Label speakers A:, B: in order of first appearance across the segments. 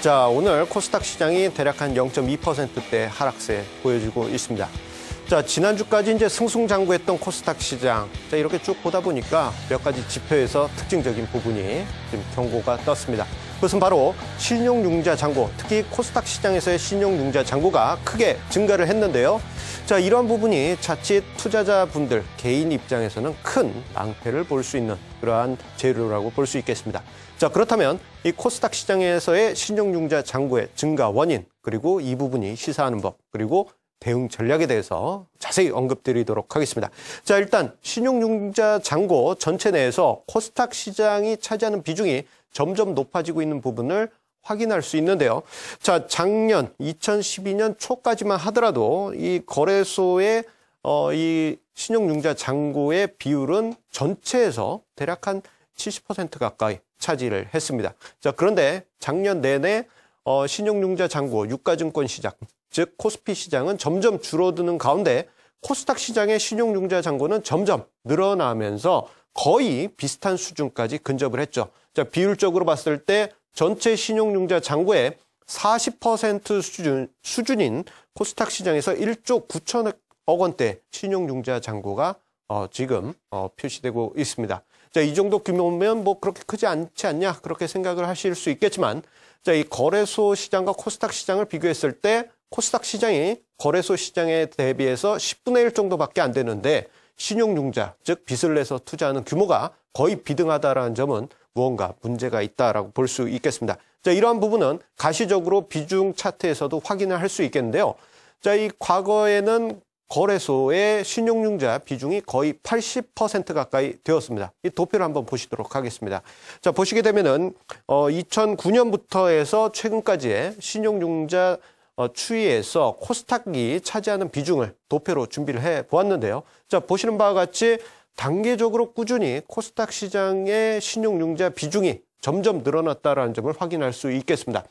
A: 자, 오늘 코스닥 시장이 대략 한 0.2%대 하락세 보여주고 있습니다. 자, 지난주까지 이제 승승장구했던 코스닥 시장. 자, 이렇게 쭉 보다 보니까 몇 가지 지표에서 특징적인 부분이 지금 경고가 떴습니다. 그것은 바로 신용융자 잔고, 특히 코스닥 시장에서의 신용융자 잔고가 크게 증가를 했는데요. 자, 이러한 부분이 자칫 투자자분들 개인 입장에서는 큰 낭패를 볼 수 있는 그러한 재료라고 볼 수 있겠습니다. 자, 그렇다면 이 코스닥 시장에서의 신용융자 잔고의 증가 원인, 그리고 이 부분이 시사하는 법, 그리고 대응 전략에 대해서 자세히 언급드리도록 하겠습니다. 자, 일단 신용융자 잔고 전체 내에서 코스닥 시장이 차지하는 비중이 점점 높아지고 있는 부분을 확인할 수 있는데요. 자, 작년 2012년 초까지만 하더라도 이 거래소의 이 신용융자 잔고의 비율은 전체에서 대략 한 70% 가까이 차지를 했습니다. 자, 그런데 작년 내내 신용융자 잔고 유가증권 시장, 즉 코스피 시장은 점점 줄어드는 가운데 코스닥 시장의 신용융자 잔고는 점점 늘어나면서 거의 비슷한 수준까지 근접을 했죠. 자, 비율적으로 봤을 때 전체 신용융자 잔고의 40% 수준인 코스닥 시장에서 1조 9천억 원대 신용융자 잔고가 지금 표시되고 있습니다. 자, 이 정도 규모면 뭐 그렇게 크지 않지 않냐 그렇게 생각을 하실 수 있겠지만, 자, 이 거래소 시장과 코스닥 시장을 비교했을 때 코스닥 시장이 거래소 시장에 대비해서 10분의 1 정도밖에 안 되는데 신용융자, 즉 빚을 내서 투자하는 규모가 거의 비등하다라는 점은 무언가 문제가 있다라고 볼 수 있겠습니다. 자, 이러한 부분은 가시적으로 비중 차트에서도 확인을 할 수 있겠는데요. 자, 이 과거에는 거래소의 신용융자 비중이 거의 80% 가까이 되었습니다. 이 도표를 한번 보시도록 하겠습니다. 자, 보시게 되면은 2009년부터 해서 최근까지의 신용융자 추이에서 코스닥이 차지하는 비중을 도표로 준비를 해 보았는데요. 자, 보시는 바와 같이 단계적으로 꾸준히 코스닥 시장의 신용융자 비중이 점점 늘어났다라는 점을 확인할 수 있겠습니다.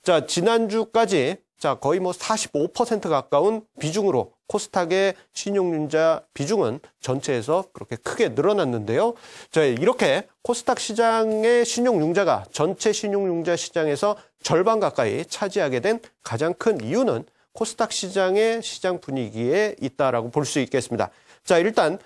A: 자, 지난주까지 거의 45% 가까운 비중으로 코스닥의 신용융자 비중은 전체에서 그렇게 크게 늘어났는데요. 자, 이렇게 코스닥 시장의 신용융자가 전체 신용융자 시장에서 절반 가까이 차지하게 된 가장 큰 이유는 코스닥 시장의 시장 분위기에 있다라고 볼 수 있겠습니다. 자, 일단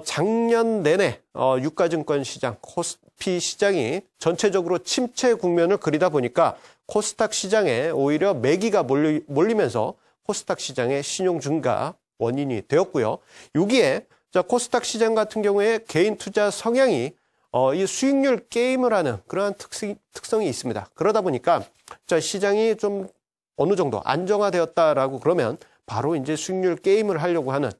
A: 작년 내내 유가증권 시장, 코스피 시장이 전체적으로 침체 국면을 그리다 보니까 코스닥 시장에 오히려 매기가 몰리면서 코스닥 시장의 신용 증가 원인이 되었고요. 여기에 코스닥 시장 같은 경우에 개인 투자 성향이 이 수익률 게임을 하는 그러한 특성이 있습니다. 그러다 보니까 시장이 좀 어느 정도 안정화되었다라고 그러면 바로 이제 수익률 게임을 하려고 하는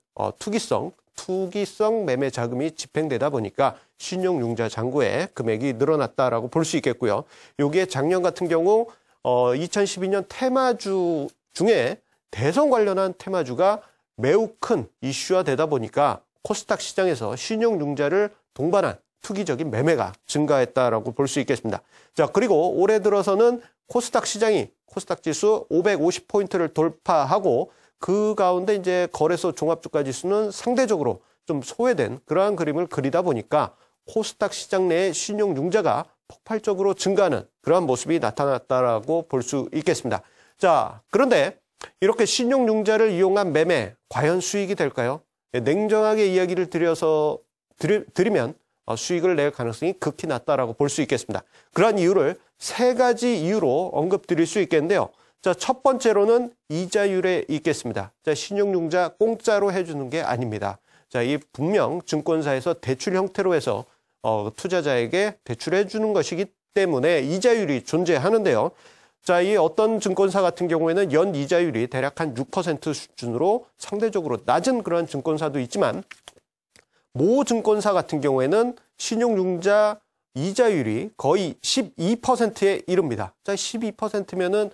A: 투기성 매매 자금이 집행되다 보니까 신용융자 잔고의 금액이 늘어났다라고 볼 수 있겠고요. 여기에 작년 같은 경우 2012년 테마주 중에 대선 관련한 테마주가 매우 큰 이슈화 되다 보니까 코스닥 시장에서 신용융자를 동반한 투기적인 매매가 증가했다라고 볼 수 있겠습니다. 자, 그리고 올해 들어서는 코스닥 시장이 코스닥 지수 550포인트를 돌파하고 그 가운데 이제 거래소 종합주가 지수는 상대적으로 좀 소외된 그러한 그림을 그리다 보니까 코스닥 시장 내의 신용융자가 폭발적으로 증가하는 그러한 모습이 나타났다라고 볼 수 있겠습니다. 자, 그런데 이렇게 신용융자를 이용한 매매 과연 수익이 될까요? 냉정하게 이야기를 드리면 수익을 낼 가능성이 극히 낮다라고 볼 수 있겠습니다. 그러한 이유를 세 가지 이유로 언급드릴 수 있겠는데요. 자, 첫 번째로는 이자율에 있겠습니다. 자, 신용융자 공짜로 해주는 게 아닙니다. 자, 이 분명 증권사에서 대출 형태로 해서 투자자에게 대출해 주는 것이기 때문에 이자율이 존재하는데요. 자, 이 어떤 증권사 같은 경우에는 연 이자율이 대략 한 6% 수준으로 상대적으로 낮은 그런 증권사도 있지만 모 증권사 같은 경우에는 신용융자 이자율이 거의 12%에 이릅니다. 자, 12%면은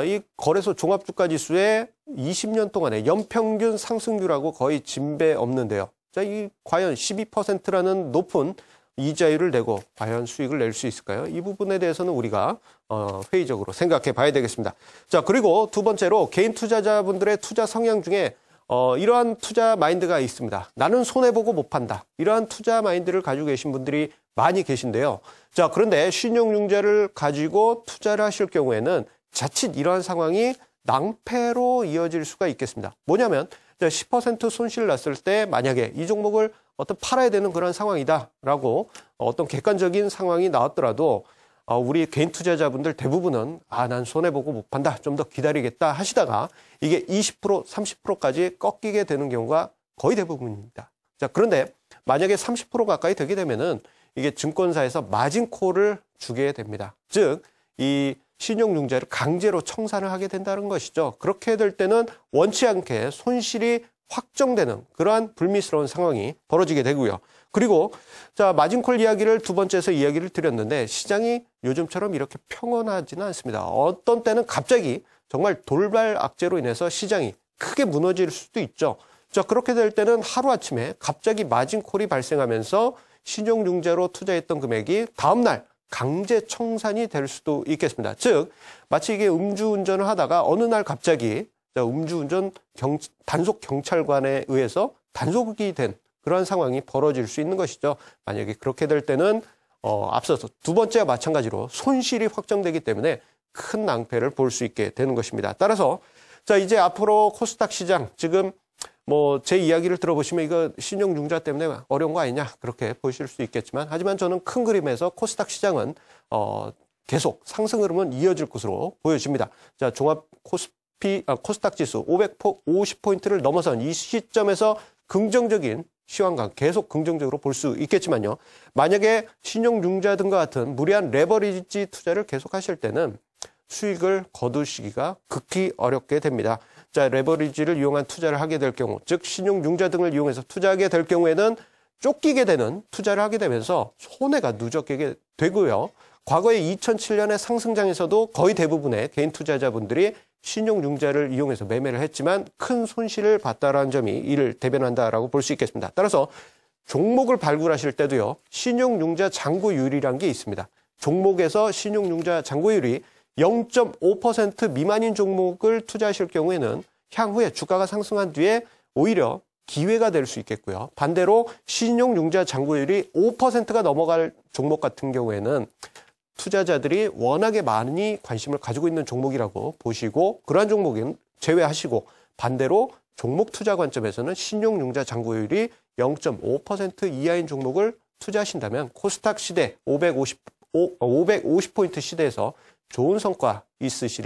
A: 이 거래소 종합주가 지수의 20년 동안의 연평균 상승률하고 거의 진배 없는데요. 자, 이 과연 12%라는 높은 이자율을 내고 과연 수익을 낼 수 있을까요? 이 부분에 대해서는 우리가 회의적으로 생각해 봐야 되겠습니다. 자, 그리고 두 번째로 개인 투자자분들의 투자 성향 중에 이러한 투자 마인드가 있습니다. 나는 손해보고 못 판다. 이러한 투자 마인드를 가지고 계신 분들이 많이 계신데요. 자, 그런데 신용융자를 가지고 투자를 하실 경우에는 자칫 이러한 상황이 낭패로 이어질 수가 있겠습니다. 뭐냐면 10% 손실 났을 때 만약에 이 종목을 팔아야 되는 그런 상황이다라고 어떤 객관적인 상황이 나왔더라도 우리 개인 투자자분들 대부분은 난 손해보고 못 판다. 좀 더 기다리겠다 하시다가 이게 20%, 30%까지 꺾이게 되는 경우가 거의 대부분입니다. 자, 그런데 만약에 30% 가까이 되게 되면은 이게 증권사에서 마진콜을 주게 됩니다. 즉, 이 신용융자를 강제로 청산을 하게 된다는 것이죠. 그렇게 될 때는 원치 않게 손실이 확정되는 그러한 불미스러운 상황이 벌어지게 되고요. 그리고 자, 마진콜 이야기를 두 번째에서 이야기를 드렸는데 시장이 요즘처럼 이렇게 평온하지는 않습니다. 어떤 때는 갑자기 정말 돌발 악재로 인해서 시장이 크게 무너질 수도 있죠. 자, 그렇게 될 때는 하루아침에 갑자기 마진콜이 발생하면서 신용융자로 투자했던 금액이 다음날 강제 청산이 될 수도 있겠습니다. 즉, 마치 이게 음주운전을 하다가 어느 날 갑자기 음주운전 단속 경찰관에 의해서 단속이 된 그러한 상황이 벌어질 수 있는 것이죠. 만약에 그렇게 될 때는 앞서서 두 번째와 마찬가지로 손실이 확정되기 때문에 큰 낭패를 볼 수 있게 되는 것입니다. 따라서 자, 이제 앞으로 코스닥 시장 지금 제 이야기를 들어보시면 이거 신용융자 때문에 어려운 거 아니냐 그렇게 보실 수 있겠지만 하지만 저는 큰 그림에서 코스닥 시장은 계속 상승 흐름은 이어질 것으로 보여집니다. 자, 종합 코스닥 지수 550포인트를 넘어선 이 시점에서 긍정적인 시황감 계속 긍정적으로 볼 수 있겠지만요. 만약에 신용융자 등과 같은 무리한 레버리지 투자를 계속하실 때는 수익을 거두시기가 극히 어렵게 됩니다. 자, 레버리지를 이용한 투자를 하게 될 경우, 즉 신용융자 등을 이용해서 투자하게 될 경우에는 쫓기게 되는 투자를 하게 되면서 손해가 누적되게 되고요. 과거에 2007년의 상승장에서도 거의 대부분의 개인 투자자분들이 신용융자를 이용해서 매매를 했지만 큰 손실을 봤다라는 점이 이를 대변한다라고 볼 수 있겠습니다. 따라서 종목을 발굴하실 때도요. 신용융자 잔고율이라는 게 있습니다. 종목에서 신용융자 잔고율이 0.5% 미만인 종목을 투자하실 경우에는 향후에 주가가 상승한 뒤에 오히려 기회가 될 수 있겠고요. 반대로 신용융자 잔고율이 5%가 넘어갈 종목 같은 경우에는 투자자들이 워낙에 많이 관심을 가지고 있는 종목이라고 보시고 그러한 종목은 제외하시고 반대로 종목 투자 관점에서는 신용융자 잔고율이 0.5% 이하인 종목을 투자하신다면 코스닥 시대 550포인트 시대에서 좋은 성과 있으시리라